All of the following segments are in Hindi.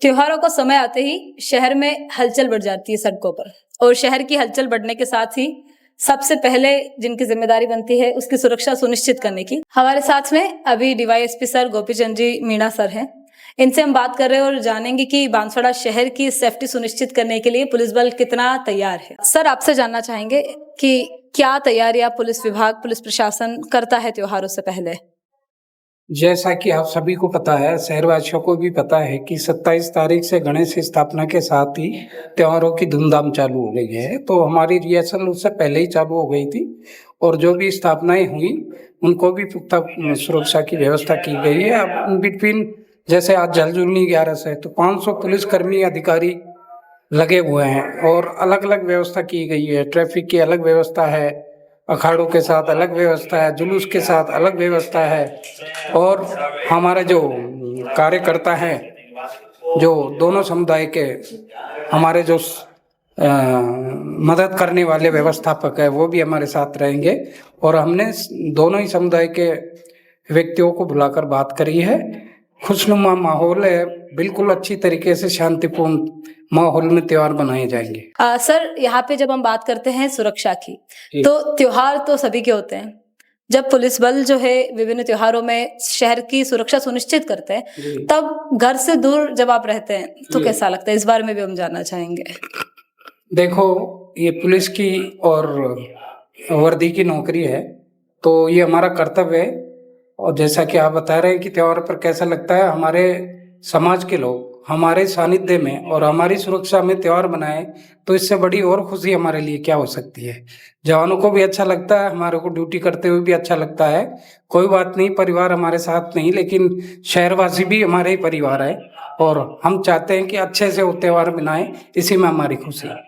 त्योहारों का समय आते ही शहर में हलचल बढ़ जाती है सड़कों पर, और शहर की हलचल बढ़ने के साथ ही सबसे पहले जिनकी जिम्मेदारी बनती है उसकी सुरक्षा सुनिश्चित करने की। हमारे साथ में अभी DYSP sir Gopi Chand ji Meena sir हैं। इनसे हम बात कर रहे हैं और जानेंगे कि बांसवाड़ा शहर की सेफ्टी सुनिश्चित करने के लिए पुलिस बल कितना तैयार है। सर, आपसे जानना चाहेंगे कि क्या तैयारियां पुलिस विभाग, पुलिस प्रशासन करता है त्योहारों से पहले? जैसा कि आप सभी को पता है, शहरवासियों को भी पता है कि 27 तारीख से गणेश स्थापना के साथ ही त्योहारों की धूमधाम चालू हो गई है। तो हमारी रिहर्सल उससे पहले ही चालू हो गई थी और जो भी स्थापनाएं हुई उनको भी पुख्ता सुरक्षा की व्यवस्था की गई है। अब इन बिटवीन जैसे आज जलजूलनी 11 से तो 500 पुलिसकर्मी अधिकारी लगे हुए हैं और अलग अलग व्यवस्था की गई है। ट्रैफिक की अलग व्यवस्था है, अखाड़ों के साथ अलग व्यवस्था है, जुलूस के साथ अलग व्यवस्था है। और हमारे जो कार्यकर्ता हैं, जो दोनों समुदाय के हमारे जो मदद करने वाले व्यवस्थापक है, वो भी हमारे साथ रहेंगे। और हमने दोनों ही समुदाय के व्यक्तियों को बुलाकर बात करी है। खुशनुमा माहौल है, बिल्कुल अच्छी तरीके से शांतिपूर्ण माहौल में त्योहार मनाए जाएंगे। सर, यहाँ पे जब हम बात करते हैं सुरक्षा की, तो त्योहार तो सभी के होते हैं। जब पुलिस बल जो है विभिन्न त्योहारों में शहर की सुरक्षा सुनिश्चित करते हैं, तब घर से दूर जब आप रहते हैं तो कैसा लगता है? इस बारे में भी हम जानना चाहेंगे। देखो, ये पुलिस की और वर्दी की नौकरी है, तो ये हमारा कर्तव्य है। और जैसा कि आप बता रहे हैं कि त्योहार पर कैसा लगता है, हमारे समाज के लोग हमारे सानिध्य में और हमारी सुरक्षा में त्योहार मनाए, तो इससे बड़ी और खुशी हमारे लिए क्या हो सकती है। जवानों को भी अच्छा लगता है, हमारे को ड्यूटी करते हुए भी अच्छा लगता है। कोई बात नहीं, परिवार हमारे साथ नहीं, लेकिन शहरवासी भी हमारे ही परिवार है और हम चाहते हैं कि अच्छे से वो त्योहार मनाएं, इसी में हमारी खुशी है।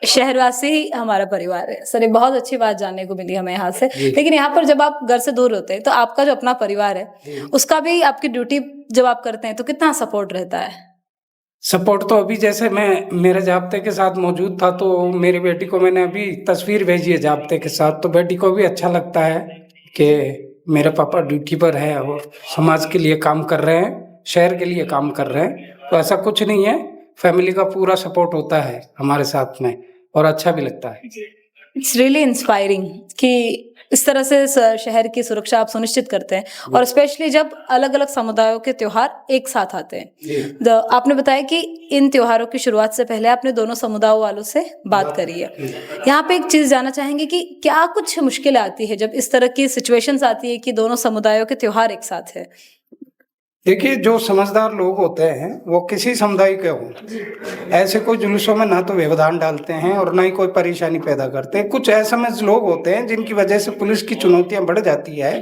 शहरवासी ही हमारा परिवार है। सर, ये बहुत अच्छी बात जानने को मिली हमें यहाँ से। लेकिन यहाँ पर जब आप घर से दूर होते हैं तो आपका जो अपना परिवार है उसका भी आपकी ड्यूटी जब आप करते हैं तो कितना सपोर्ट रहता है? सपोर्ट तो अभी जैसे मैं मेरे जाब्ते के साथ मौजूद था, तो मेरी बेटी को मैंने अभी तस्वीर भेजी है जाब्ते के साथ, तो बेटी को भी अच्छा लगता है कि मेरे पापा ड्यूटी पर है और समाज के लिए काम कर रहे हैं, शहर के लिए काम कर रहे हैं। तो ऐसा कुछ नहीं है, फैमिली का पूरा सपोर्ट होता है हमारे साथ में और अच्छा भी लगता है। इट्स रियली इंस्पायरिंग कि इस तरह से शहर की सुरक्षा आप सुनिश्चित करते हैं, और स्पेशली जब अलग अलग समुदायों के त्योहार एक साथ आते हैं। आपने बताया कि इन त्योहारों की शुरुआत से पहले आपने दोनों समुदायों वालों से बात करी है। यहाँ पे एक चीज जानना चाहेंगे कि क्या कुछ मुश्किलें आती है जब इस तरह की सिचुएशंस आती है कि दोनों समुदायों के त्योहार एक साथ है? देखिए, जो समझदार लोग होते हैं वो किसी समुदाय के हों, ऐसे कोई जुलूसों में ना तो व्यवधान डालते हैं और ना ही कोई परेशानी पैदा करते हैं। कुछ असमंजस लोग होते हैं जिनकी वजह से पुलिस की चुनौतियां बढ़ जाती है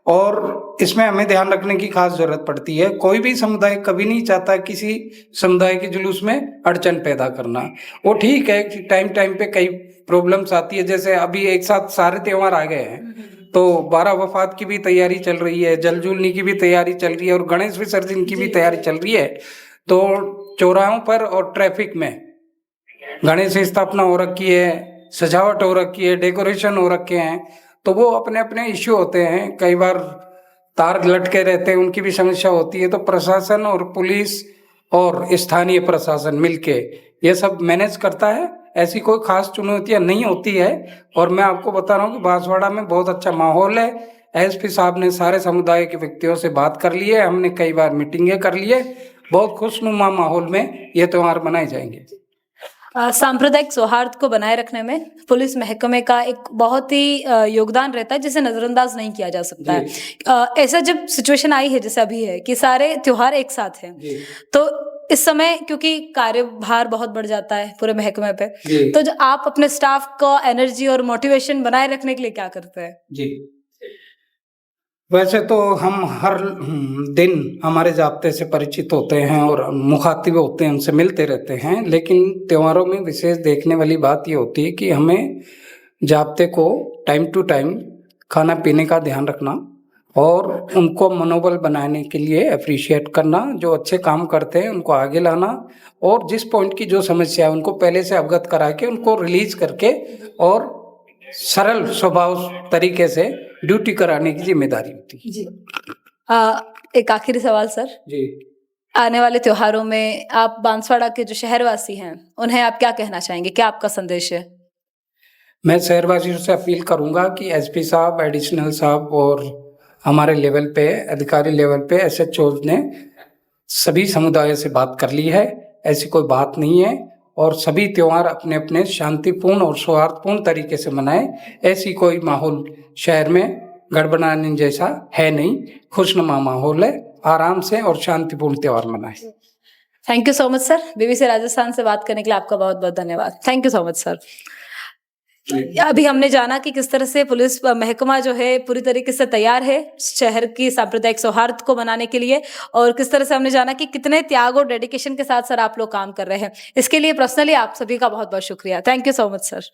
और इसमें हमें ध्यान रखने की खास जरूरत पड़ती है। कोई भी समुदाय कभी नहीं चाहता किसी समुदाय के जुलूस में अड़चन पैदा करना। वो ठीक है कि टाइम टाइम पे कई प्रॉब्लम्स आती है, जैसे अभी एक साथ सारे त्योहार आ गए हैं, तो 12 वफात की भी तैयारी चल रही है, जलजूलनी की भी तैयारी चल रही है और गणेश विसर्जन की भी तैयारी चल रही है। तो चौराहों पर और ट्रैफिक में गणेश स्थापना हो रखी है, सजावट हो रखी है, डेकोरेशन हो रखे हैं, तो वो अपने अपने इश्यू होते हैं। कई बार तार लटके रहते हैं, उनकी भी समस्या होती है। तो प्रशासन और पुलिस और स्थानीय प्रशासन मिलके ये सब मैनेज करता है। ऐसी कोई खास चुनौतियां नहीं होती है। और मैं आपको बता रहा हूँ कि बांसवाड़ा में बहुत अच्छा माहौल है। एसपी साहब ने सारे समुदाय के व्यक्तियों से बात कर ली है, हमने कई बार मीटिंगें कर ली है। बहुत खुशनुमा माहौल में ये त्योहार मनाए जाएंगे। सांप्रदायिक सौहार्द को बनाए रखने में पुलिस महकमे का एक बहुत ही योगदान रहता है, जिसे नजरअंदाज नहीं किया जा सकता है। ऐसा जब सिचुएशन आई है जैसे अभी है कि सारे त्योहार एक साथ हैं, तो इस समय क्योंकि कार्यभार बहुत बढ़ जाता है पूरे महकमे पे, तो जो आप अपने स्टाफ का एनर्जी और मोटिवेशन बनाए रखने के लिए क्या करते हैं? जी, वैसे तो हम हर दिन हमारे जाब्ते से परिचित होते हैं और मुखातिब होते हैं, उनसे मिलते रहते हैं। लेकिन त्योहारों में विशेष देखने वाली बात ये होती है कि हमें जाब्ते को टाइम टू टाइम खाना पीने का ध्यान रखना और उनको मनोबल बनाने के लिए अप्रिशिएट करना, जो अच्छे काम करते हैं उनको आगे लाना और जिस पॉइंट की जो समस्या है उनको पहले से अवगत करा के उनको रिलीज करके और सरल स्वभाव तरीके से ड्यूटी कराने की जिम्मेदारी होती है। जी। एक आखिरी सवाल सर। जी। आने वाले त्योहारों में आप बांसवाड़ा के जो शहरवासी हैं उन्हें आप क्या कहना चाहेंगे, क्या आपका संदेश है? मैं शहरवासियों से अपील करूंगा कि एसपी साहब, एडिशनल साहब और हमारे लेवल पे, अधिकारी लेवल पे एसएचओ ने सभी समुदायों से बात कर ली है। ऐसी कोई बात नहीं है और सभी त्योहार अपने अपने शांतिपूर्ण और सौहार्दपूर्ण तरीके से मनाएं। ऐसी कोई माहौल शहर में गड़बड़ाने जैसा है नहीं, खुशनुमा माहौल है। आराम से और शांतिपूर्ण त्योहार मनाएं। Thank you so much sir. BBC Rajasthan से बात करने के लिए आपका बहुत बहुत धन्यवाद। Thank you so much sir. अभी हमने जाना कि किस तरह से पुलिस महकमा जो है पूरी तरीके से तैयार है शहर की सांप्रदायिक सौहार्द को बनाने के लिए, और किस तरह से हमने जाना कि कितने त्याग और डेडिकेशन के साथ सर आप लोग काम कर रहे हैं। इसके लिए पर्सनली आप सभी का बहुत बहुत शुक्रिया। Thank you so much sir.